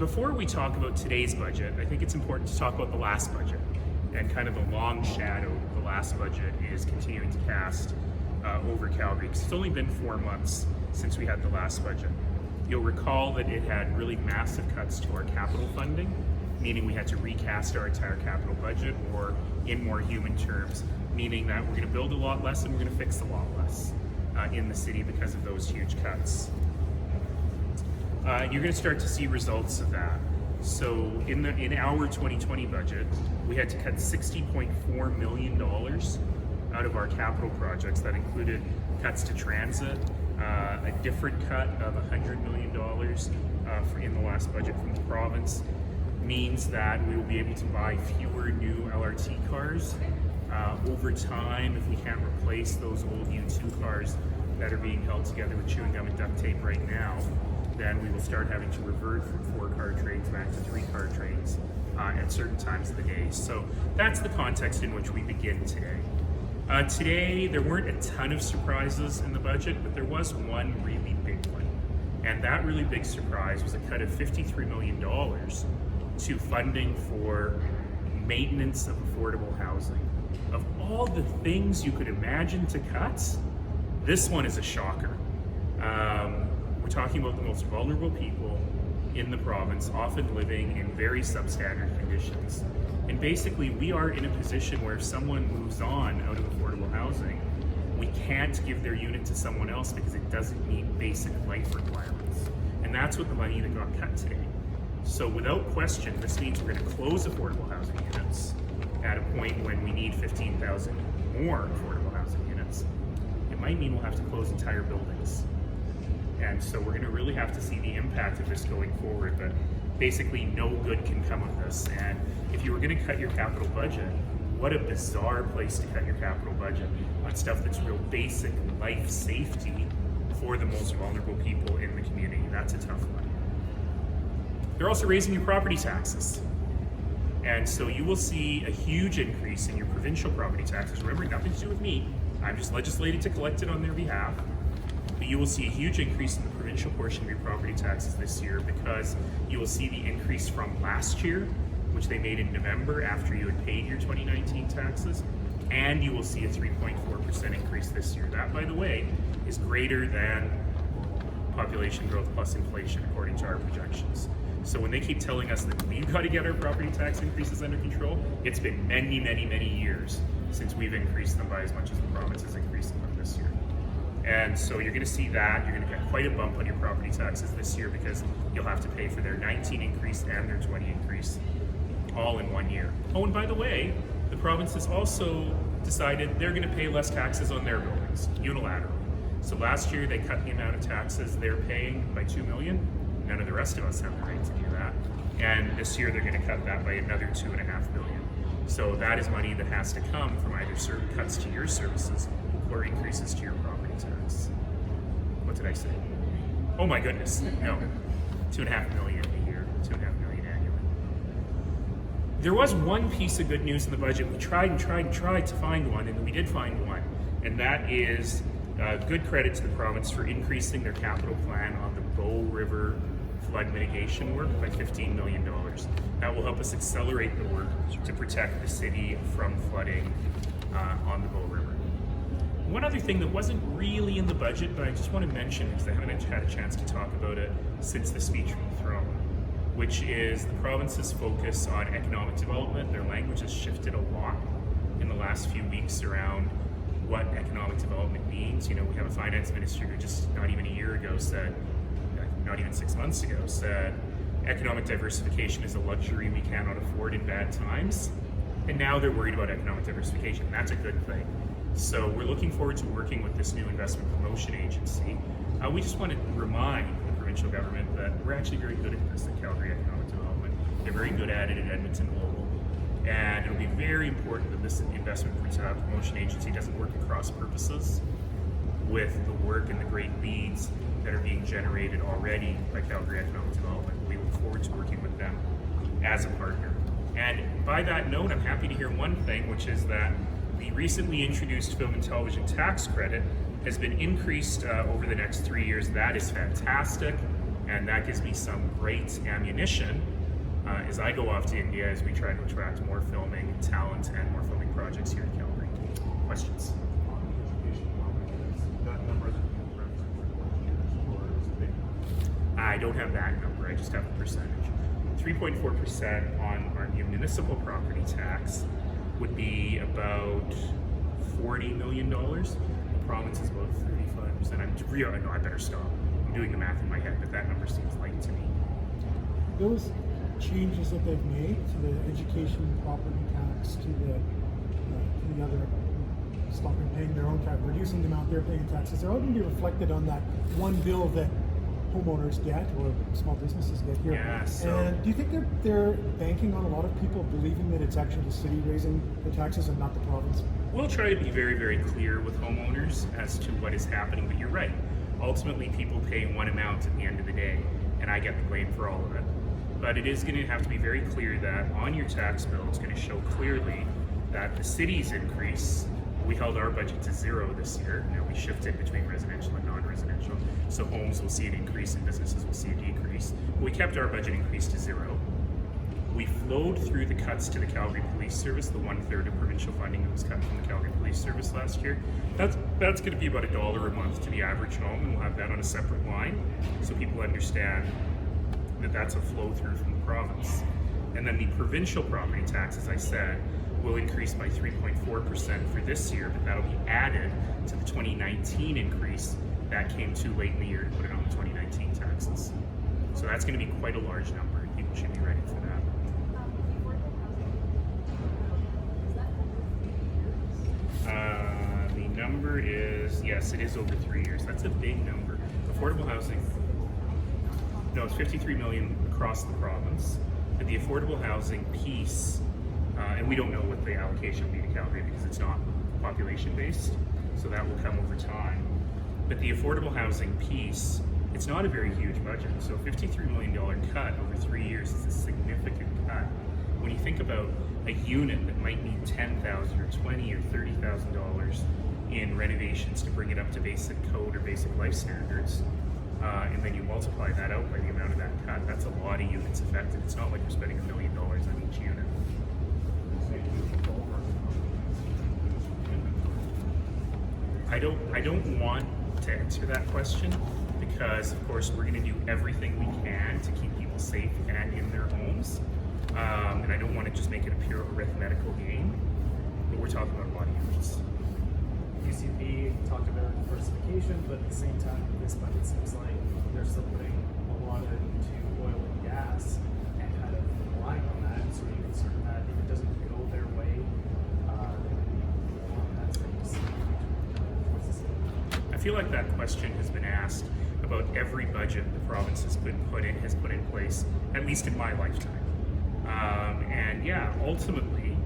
Before we talk about today's budget, I think it's important to talk about the last budget, and kind of the long shadow the last budget is continuing to cast over Calgary, because it's only been 4 months since we had the last budget. You'll recall that it had really massive cuts to our capital funding, meaning we had to recast our entire capital budget, or in more human terms, meaning that we're going to build a lot less and we're going to fix a lot less in the city because of those huge cuts. You're going to start to see results of that. So in our 2020 budget, we had to cut $60.4 million out of our capital projects. That included cuts to transit, a different cut of $100 million in the last budget from the province. Means that we will be able to buy fewer new LRT cars. Over time, if we can't replace those old U2 cars that are being held together with chewing gum and duct tape right now, then we will start having to revert from 4-car trains back to 3-car trains at certain times of the day. So that's the context in which we begin today. Today, there weren't a ton of surprises in the budget, but there was one really big one. And that really big surprise was a cut of $53 million to funding for maintenance of affordable housing. Of all the things you could imagine to cut, this one is a shocker. We're talking about the most vulnerable people in the province, often living in very substandard conditions. And basically, we are in a position where if someone moves on out of affordable housing, we can't give their unit to someone else because it doesn't meet basic life requirements. And that's what the money that got cut today. So without question, this means we're going to close affordable housing units at a point when we need 15,000 more affordable housing units. It might mean we'll have to close entire buildings. And so we're going to really have to see the impact of this going forward, but basically no good can come of this. And if you were going to cut your capital budget, what a bizarre place to cut your capital budget on stuff that's real basic life safety for the most vulnerable people in the community. That's a tough one. They're also raising your property taxes. And so you will see a huge increase in your provincial property taxes. Remember, nothing to do with me. I'm just legislated to collect it on their behalf. But you will see a huge increase in the provincial portion of your property taxes this year, because you will see the increase from last year, which they made in November after you had paid your 2019 taxes, and you will see a 3.4% increase this year. That, by the way, is greater than population growth plus inflation, according to our projections. So when they keep telling us that we've got to get our property tax increases under control, it's been many, many, many years since we've increased them by as much as the province has increased them this year. And so you're going to see that. You're going to get quite a bump on your property taxes this year, because you'll have to pay for their 19 increase and their 20 increase all in 1 year. Oh, and by the way, the province has also decided they're going to pay less taxes on their buildings unilaterally. So last year they cut the amount of taxes they're paying by $2 million. None of the rest of us have the right to do that. And this year they're going to cut that by another $2.5 billion. So that is money that has to come from either certain cuts to your services or increases to your property tax. What did I say? Oh my goodness, no. $2.5 million a year, $2.5 million annually. There was one piece of good news in the budget. We tried to find one, and we did find one. And that is good credit to the province for increasing their capital plan on the Bow River flood mitigation work by $15 million. That will help us accelerate the work to protect the city from flooding on the Bow River. One other thing that wasn't really in the budget, but I just want to mention because I haven't had a chance to talk about it since the speech from the throne, which is the province's focus on economic development. Their language has shifted a lot in the last few weeks around what economic development means. You know, we have a finance minister who just not even a year ago said, not even 6 months ago, said economic diversification is a luxury we cannot afford in bad times. And now they're worried about economic diversification. That's a good thing. So we're looking forward to working with this new investment promotion agency. We just want to remind the provincial government that we're actually very good at this at Calgary Economic Development. They're very good at it at Edmonton Global. And it'll be very important that this investment promotion agency doesn't work at cross purposes with the work and the great leads that are being generated already by Calgary Economic Development. We look forward to working with them as a partner. And by that note, I'm happy to hear one thing, which is that the recently introduced film and television tax credit has been increased over the next 3 years. That is fantastic. And that gives me some great ammunition as I go off to India as we try to attract more filming talent and more filming projects here in Calgary. Questions? I don't have that number, I just have the percentage. 3.4% on our municipal property tax would be about $40 million. The province is about 35%. No, I better stop. I'm doing the math in my head, but that number seems light to me. Those changes that they've made to the education property tax, to the other stopping paying their own tax, reducing the amount they're paying taxes, they're all going to be reflected on that one bill that homeowners get or small businesses get here. Yeah, and do you think they're banking on a lot of people believing that it's actually the city raising the taxes and not the province? We'll try to be very, very clear with homeowners as to what is happening, but you're right. Ultimately, people pay one amount at the end of the day, and I get the blame for all of it. But it is going to have to be very clear that on your tax bill, it's going to show clearly that the city's increase, we held our budget to zero this year. Now we shifted between residential and non-residential. So homes will see an increase and businesses will see a decrease. We kept our budget increase to zero. We flowed through the cuts to the Calgary Police Service, the 1/3 of provincial funding that was cut from the Calgary Police Service last year. That's going to be about $1 a month to the average home, and we'll have that on a separate line so people understand that that's a flow through from the province. And then the provincial property tax, as I said, will increase by 3.4% for this year, but that'll be added to the 2019 increase that came too late in the year to put it on the 2019 taxes. So that's going to be quite a large number, and people should be ready for that. The number is, yes, it is over 3 years. That's a big number. Affordable housing, no, it's 53 million across the province, but the affordable housing piece, and we don't know what the allocation will be to Calgary because it's not population based, so that will come over time. But the affordable housing piece, it's not a very huge budget. So a $53 million cut over 3 years is a significant cut. When you think about a unit that might need $10,000 or $20,000 or $30,000 in renovations to bring it up to basic code or basic life standards, and then you multiply that out by the amount of that cut, that's a lot of units affected. It's not like we're spending $1 million on each unit. I don't want to answer that question because, of course, we're going to do everything we can to keep people safe and in their homes. And I don't want to just make it a pure arithmetical game, but we're talking about a lot of units. UCP talked about diversification, but at the same time, this budget seems like they're still putting a lot into oil and gas and kind of relying on that. So are you concerned that if it doesn't go their way, they would be on that same towards the city? I feel like that question has been asked about every budget the province has put in place, at least in my lifetime. And yeah, ultimately,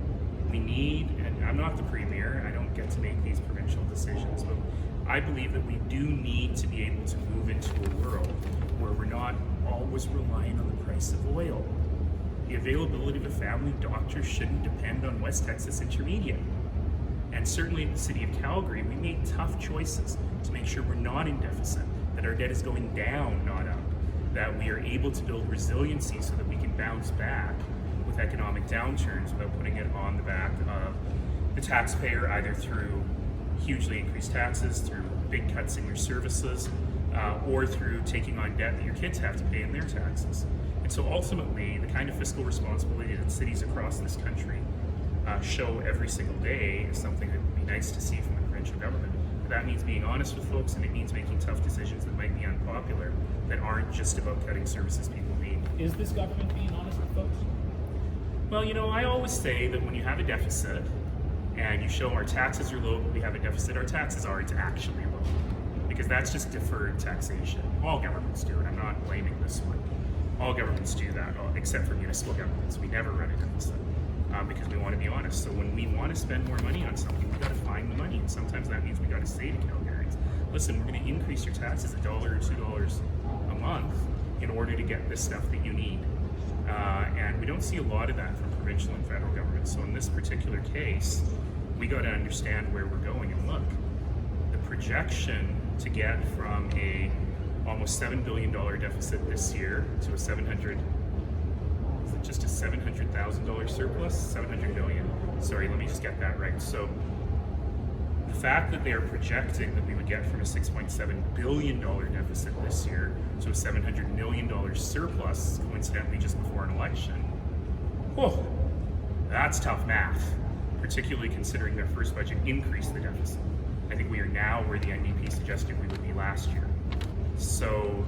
we need, and I'm not the premier, I don't get to make these provincial decisions, but I believe that we do need to be able to move into a world where we're not always relying on the price of oil. The availability of a family doctor shouldn't depend on West Texas Intermediate. And certainly in the city of Calgary, we made tough choices to make sure we're not in deficit, that our debt is going down, not up, that we are able to build resiliency so that we can bounce back with economic downturns without putting it on the back of the taxpayer, either through hugely increased taxes, through big cuts in your services, or through taking on debt that your kids have to pay in their taxes. And so ultimately, the kind of fiscal responsibility that cities across this country show every single day is something that would be nice to see from the provincial government. But that means being honest with folks, and it means making tough decisions that might be unpopular, that aren't just about cutting services people need. Is this government being honest with folks? Well, you know, I always say that when you have a deficit and you show our taxes are low, but we have a deficit, our taxes aren't actually low. Because that's just deferred taxation. All governments do it. I'm not blaming this one. All governments do that, except for municipal governments. We never run a deficit because we want to be honest. So when we want to spend more money on something, we've got to find the money. And sometimes that means we got to say to Calgarians, listen, we're going to increase your taxes $1 or $2 a month in order to get this stuff that you need. And we don't see a lot of that from provincial and federal government. So in this particular case, we got to understand where we're going. And look, the projection to get from a almost $7 billion deficit this year to a just a $700,000 surplus? 700 million. Sorry, let me just get that right. So the fact that they are projecting that we would get from a $6.7 billion deficit this year to a $700 million surplus, coincidentally just before an election, whoa, that's tough math, particularly considering their first budget increased the deficit. I think we are now where the NDP suggested we would be last year. So,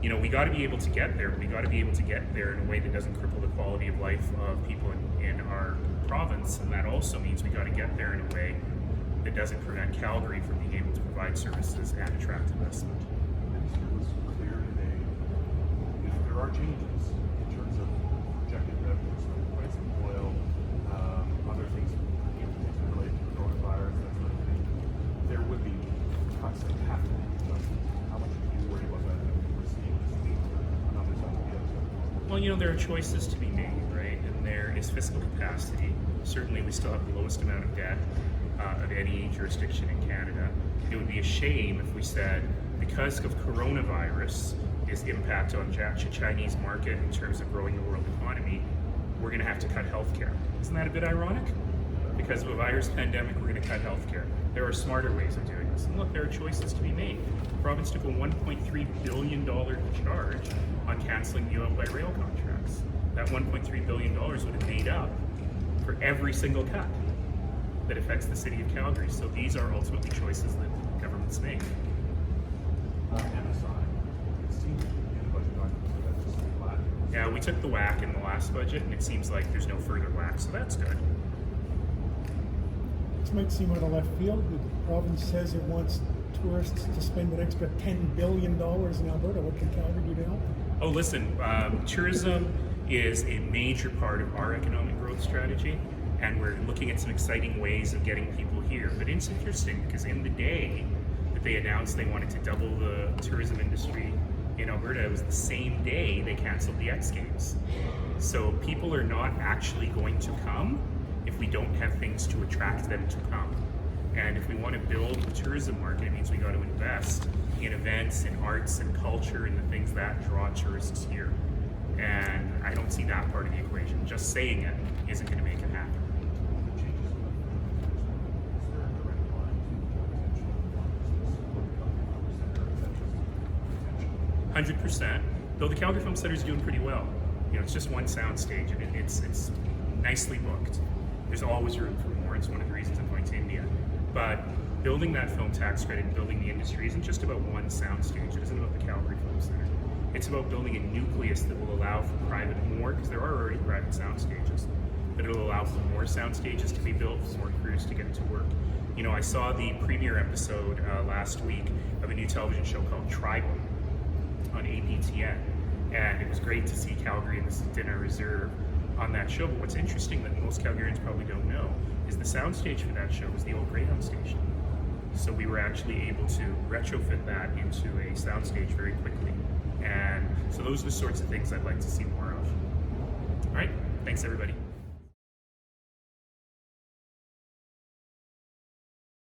you know, we got to be able to get there. We got to be able to get there in a way that doesn't cripple the quality of life of people in our province, and that also means we got to get there in a way that doesn't prevent Calgary from being able to provide services and attract investment. The minister was clear today, if there are changes in terms of projected revenues, like the price of oil, other things potentially related to coronavirus, that sort of thing, there would be cuts that have to be adjusted. How much do you worry about that? We're seeing this week numbers on the other side. Well, you know, there are choices to be made, right? And there is fiscal capacity. Certainly, we still have the lowest amount of debt of any jurisdiction in Canada. It would be a shame if we said, because of coronavirus, its impact on the Chinese market in terms of growing the world economy, we're going to have to cut healthcare. Isn't that a bit ironic? Because of a virus pandemic, we're going to cut healthcare. There are smarter ways of doing this. And look, there are choices to be made. The province took a $1.3 billion charge on canceling the oil by rail contracts. That $1.3 billion would have made up for every single cut that affects the city of Calgary. So these are ultimately choices that governments make. MSI, it seems in the budget document that just flat. Yeah, we took the whack in the last budget, and it seems like there's no further whack, so that's good. This might seem out of left field. The province says it wants tourists to spend an extra $10 billion in Alberta. What can Calgary do to help? Oh, listen, tourism is a major part of our economic growth strategy, and we're looking at some exciting ways of getting people here. But it's interesting because in the day that they announced they wanted to double the tourism industry in Alberta, it was the same day they canceled the X Games. So people are not actually going to come if we don't have things to attract them to come. And if we want to build the tourism market, it means we got to invest in events, in arts and culture, and the things that draw tourists here. And I don't see that part of the equation. Just saying it isn't going to make it happen. The changes in the is there a direct line to potential potential? 100%. Though the Calgary Film Center is doing pretty well. You know, it's just one sound stage, and it's nicely booked. There's always room for more. It's one of the reasons I'm going to India. But building that film tax credit and building the industry isn't just about one sound stage. It isn't about the Calgary Film Center. It's about building a nucleus that will allow for more, because there are already private sound stages, but it'll allow for more sound stages to be built, for more crews to get to work. You know, I saw the premiere episode last week of a new television show called Tribal on ABTN, and it was great to see Calgary and the Dinner Reserve on that show. But what's interesting that most Calgarians probably don't know is the soundstage for that show was the old Greyhound station. So we were actually able to retrofit that into a soundstage very quickly. And so those are the sorts of things I'd like to see more of. All right, thanks everybody.